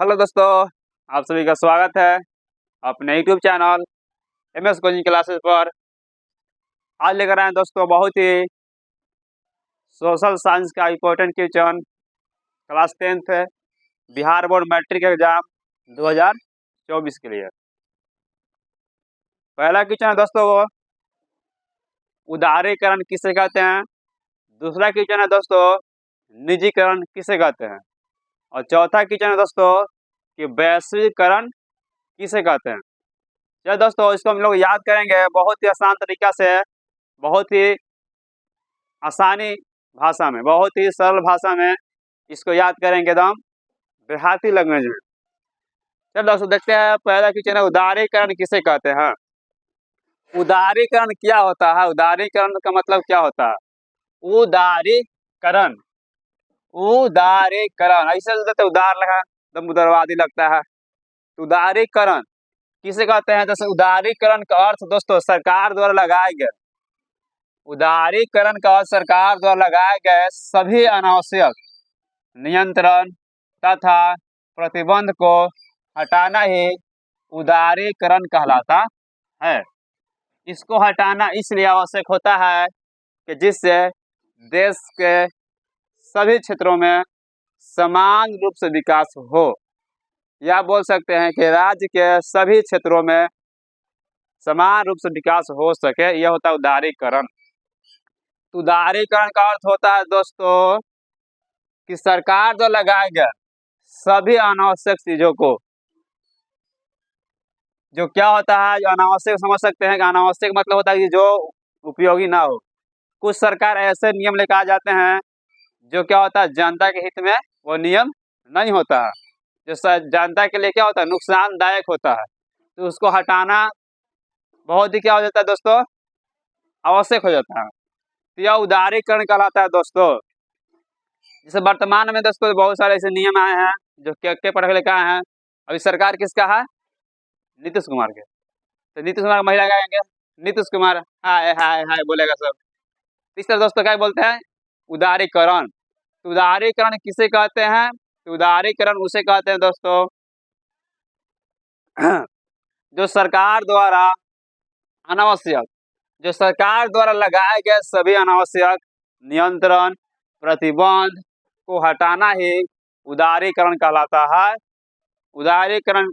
Hello दोस्तों, आप सभी का स्वागत है अपने YouTube channel MS coaching classes पर। आज लेकर आए हैं दोस्तों बहुत ही सोशल साइंस का इम्पोर्टेंट क्वेश्चन क्लास 10th है बिहार बोर्ड मैट्रिक एग्जाम 2024 के लिए। पहला क्वेश्चन है दोस्तों वो उदारीकरण किसे कहते हैं। दूसरा क्वेश्चन है दोस्तों निजीकरण किसे कहते हैं। और चौथा क्वेश्चन है दोस्तों कि वैश्वीकरण किसे कहते हैं। चलो दोस्तों, इसको हम लोग याद करेंगे बहुत ही आसान तरीका से, बहुत ही आसानी भाषा में, बहुत ही सरल भाषा में इसको याद करेंगे एकदम देहाती लैंग्वेज में। चलो दोस्तों देखते हैं, पहला क्वेश्चन है उदारीकरण किसे कहते हैं। उदारीकरण क्या होता है, उदारीकरण का मतलब क्या होता है। उदारीकरण, उदारीकरण ऐसे देते उदार लगा एकदम उदारवादी लगता है। उदारीकरण किसे कहते हैं। जैसे उदारीकरण का अर्थ दोस्तों सरकार द्वारा लगाए गए, उदारीकरण का अर्थ सरकार द्वारा लगाए गए सभी अनावश्यक नियंत्रण तथा प्रतिबंध को हटाना ही उदारीकरण कहलाता है। इसको हटाना इसलिए आवश्यक होता है कि जिससे देश के सभी क्षेत्रों में समान रूप से विकास हो, या बोल सकते हैं कि राज्य के सभी क्षेत्रों में समान रूप से विकास हो सके, यह होता है उदारीकरण। उदारीकरण का अर्थ होता है दोस्तों कि सरकार द्वारा लगाए गए सभी अनावश्यक चीजों को, जो क्या होता है जो अनावश्यक समझ सकते हैं कि अनावश्यक मतलब होता है कि जो उपयोगी ना हो। कुछ सरकार ऐसे नियम लेकर आ जाते हैं जो क्या होता है जनता के हित में वो नियम नहीं होता है, जो जनता के लिए क्या होता है नुकसानदायक होता है, तो उसको हटाना बहुत ही क्या हो जाता है दोस्तों आवश्यक हो जाता है। तो यह उदारीकरण कहलाता है दोस्तों। जैसे वर्तमान में दोस्तों बहुत सारे ऐसे नियम आए हैं जो के पढ़ के लेकर आए हैं। अभी सरकार किसका है, नीतीश कुमार के। तो नीतीश कुमार महिला गाएंगे नीतीश कुमार हाय हाय हाय बोलेगा सब। इस तरह दोस्तों क्या बोलते हैं उदारीकरण। तो उदारीकरण किसे कहते हैं, तो उदारीकरण उसे कहते हैं दोस्तों जो सरकार द्वारा अनावश्यक, जो सरकार द्वारा लगाए गए सभी अनावश्यक नियंत्रण प्रतिबंध को हटाना ही उदारीकरण कहलाता है। उदारीकरण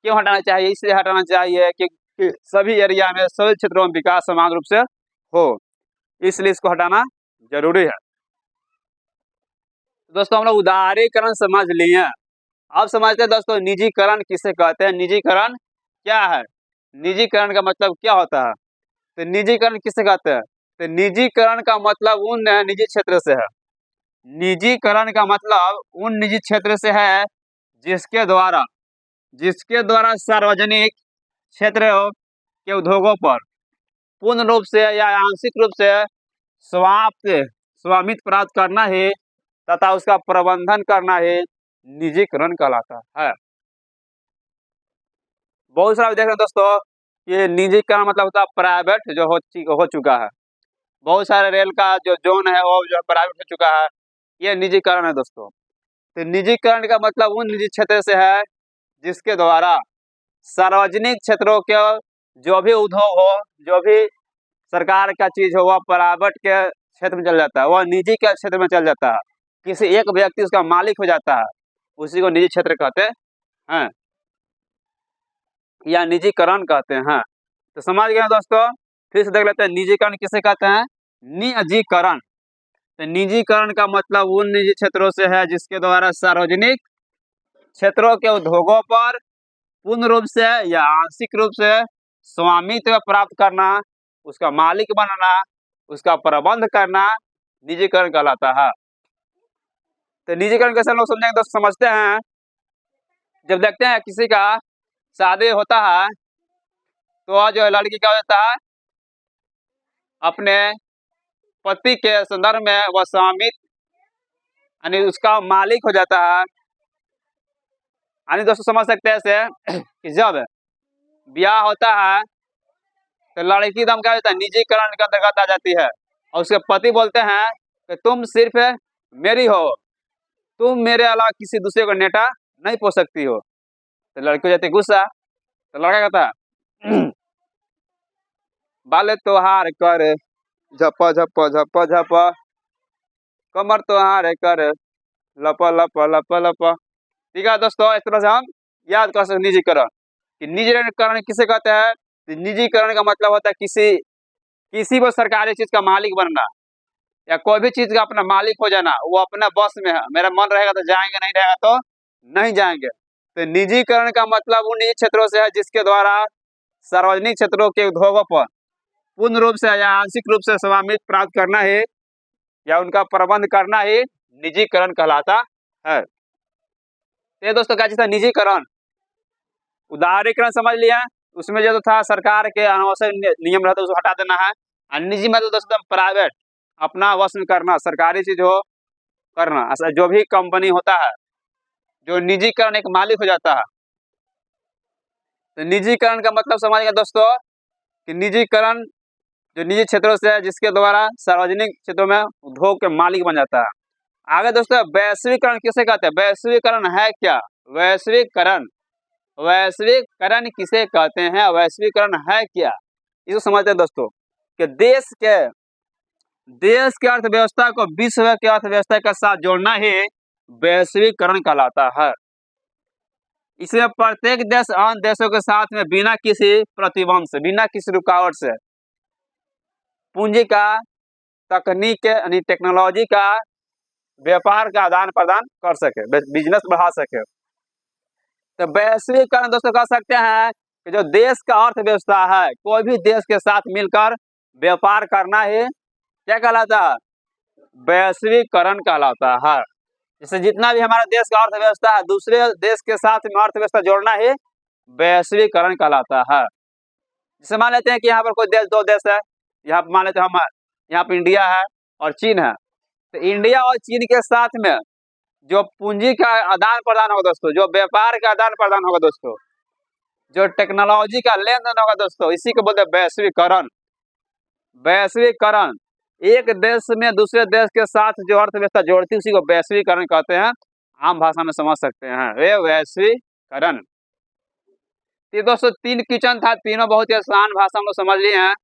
क्यों हटाना चाहिए, इसलिए हटाना चाहिए कि सभी एरिया में सभी क्षेत्रों में विकास समान रूप से हो, इसलिए इसको हटाना जरूरी है। दोस्तों हम लोग उदारीकरण समझ लिए, अब समझते हैं दोस्तों निजीकरण किसे कहते हैं। निजीकरण क्या है, निजीकरण का मतलब क्या होता है। तो निजीकरण किसे कहते हैं, तो निजीकरण का मतलब उन निजी क्षेत्र से है। निजीकरण का मतलब उन निजी क्षेत्र से है जिसके द्वारा सार्वजनिक क्षेत्र के उद्योगों पर पूर्ण रूप से या आंशिक रूप से स्वामित्व प्राप्त करना है तथा उसका प्रबंधन करना है निजीकरण कहलाता है। बहुत सारा देख रहे हैं दोस्तों ये निजीकरण मतलब होता है प्राइवेट जो हो चुका है। बहुत सारे रेल का जो जोन है वो जो प्राइवेट हो चुका है, ये निजीकरण है दोस्तों। तो निजीकरण का मतलब उन निजी क्षेत्र से है जिसके द्वारा सार्वजनिक क्षेत्रों के जो भी उद्योग हो, जो भी सरकार का चीज हो, वह प्राइवेट के क्षेत्र में चल जाता है, वह निजी के क्षेत्र में चल जाता है, किसी एक व्यक्ति उसका मालिक हो जाता है, उसी को निजी क्षेत्र कहते हैं या निजीकरण कहते हैं। तो समझ गए दोस्तों, फिर से देख लेते हैं निजीकरण किसे कहते हैं। निजीकरण, तो निजीकरण का मतलब उन निजी क्षेत्रों से है जिसके द्वारा सार्वजनिक क्षेत्रों के उद्योगों पर पूर्ण रूप से या आंशिक रूप से स्वामित्व प्राप्त करना, उसका मालिक बनना, उसका प्रबंध करना निजीकरण कहलाता है। तो निजीकरण कैसे लोग समझेंगे दोस्तों, समझते हैं जब देखते हैं किसी का शादी होता है तो जो लड़की क्या होता है अपने पति के संदर्भ में वह स्वामित्व यानी उसका मालिक हो जाता है। यानी दोस्तों समझ सकते हैं ऐसे कि जब ब्याह होता है तो लड़की दम क्या होता है निजीकरण के अंतर्गत आ जाती है, और उसके पति बोलते हैं कि तुम सिर्फ मेरी हो, तुम मेरे अलावा किसी दूसरे को नेटा नहीं पोस सकती हो, तो लड़की हो जाती है गुस्सा। तो लड़का कहता है बाल तोहार कर झप झप झप झप, कमर तोहार कर लप लप लप लप। ठीक है दोस्तों, इस तरह से हम याद कर सकते निजीकरण कि निजीकरण किसे कहते हैं। तो निजीकरण का मतलब होता है किसी भी सरकारी चीज का मालिक बनना या कोई भी चीज का अपना मालिक हो जाना, वो अपना बस में है, मेरा मन रहेगा तो जाएंगे, नहीं रहेगा तो नहीं जाएंगे। तो निजीकरण का मतलब उन निजी क्षेत्रों से है जिसके द्वारा सार्वजनिक क्षेत्रों के उद्योगों पर पूर्ण रूप से या आंशिक रूप से स्वामित्व प्राप्त करना है या उनका प्रबंध करना ही निजीकरण कहलाता है। तो ये दोस्तों क्या चीज था, निजीकरण। उदारीकरण समझ लिया, उसमें जो था सरकार के अनावश्यक नियम रहते उसको हटा देना है। और निजी मतलब दोस्तों प्राइवेट, अपना वश में करना, सरकारी चीज हो करना, ऐसा जो भी कंपनी होता है जो निजीकरण एक मालिक हो जाता है। तो निजीकरण का मतलब समझ गए दोस्तों कि निजीकरण जो निजी क्षेत्रों से है जिसके द्वारा सार्वजनिक क्षेत्रों में उद्योग के मालिक बन जाता है। आगे दोस्तों वैश्वीकरण किसे कहते हैं, वैश्वीकरण है क्या, वैश्वीकरण, वैश्वीकरण किसे कहते हैं, वैश्वीकरण है क्या, इसको समझते हैं दोस्तों कि देश के अर्थव्यवस्था को विश्व के अर्थव्यवस्था के साथ जोड़ना ही वैश्वीकरण कहलाता है। इसमें प्रत्येक देश अन्य देशों के साथ में बिना किसी प्रतिबंध से, बिना किसी रुकावट से पूंजी का, तकनीक यानी टेक्नोलॉजी का, व्यापार का आदान प्रदान कर सके, बिजनेस बढ़ा सके। तो वैश्वीकरण दोस्तों कह सकते हैं कि जो देश का अर्थव्यवस्था है कोई भी देश के साथ मिलकर व्यापार करना ही क्या कहलाता है, वैश्वीकरण कहलाता है। जैसे जितना भी हमारा देश का अर्थव्यवस्था है दूसरे देश के साथ में अर्थव्यवस्था जोड़ना ही वैश्वीकरण कहलाता है। जैसे मान लेते हैं कि यहाँ पर कोई देश, दो देश है, यहाँ पर मान लेते हैं हम, यहाँ पर इंडिया है और चीन है। तो इंडिया और चीन के साथ में जो पूंजी का आदान प्रदान होगा दोस्तों, जो व्यापार का आदान प्रदान होगा दोस्तों, जो टेक्नोलॉजी का लेन देन होगा दोस्तों, इसी को बोलते हैं वैश्वीकरण। वैश्वीकरण, एक देश में दूसरे देश के साथ जो अर्थव्यवस्था जोड़ती है उसी को वैश्वीकरण कहते हैं, आम भाषा में समझ सकते हैं वे वैश्वीकरण। ये दोस्तों 3 क्वेश्चन था, तीनों बहुत ही आसान भाषा में समझ लिए हैं।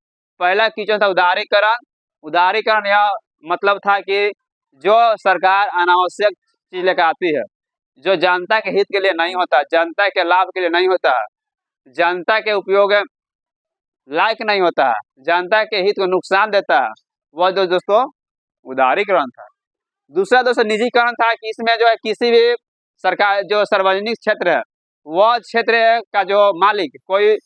पहला क्वेश्चन था उदारीकरण। उदारीकरण यह मतलब था कि जो सरकार अनावश्यक चीज लेकर आती है, जो जनता के हित के लिए नहीं होता, जनता के लाभ के लिए नहीं होता, जनता के उपयोग लायक नहीं होता, जनता के हित को नुकसान देता है, वह जो दोस्तों उदारीकरण था। दूसरा दोस्तों निजीकरण था कि इसमें जो है किसी भी सरकार जो सार्वजनिक क्षेत्र है वह क्षेत्र का जो मालिक कोई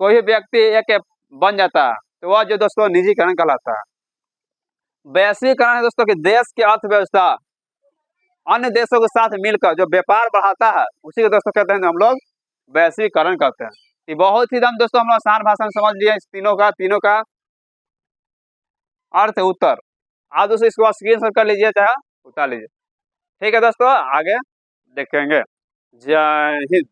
भी व्यक्ति एक बन जाता है, तो वह जो दोस्तों निजीकरण कहलाता है। वैश्वीकरण है दोस्तों कि देश की अर्थव्यवस्था अन्य देशों के साथ मिलकर जो व्यापार बढ़ाता है उसी को दोस्तों कहते हैं हम लोग वैश्वीकरण कहते हैं। ये बहुत ही दोस्तों हम लोग आसान भाषा में समझ लिए इस तीनों का अर्थ उत्तर। आप दोस्तों इसको स्क्रीनशॉट कर लीजिए, चाहे उतार लीजिए। ठीक है दोस्तों, आगे देखेंगे। जय हिंद।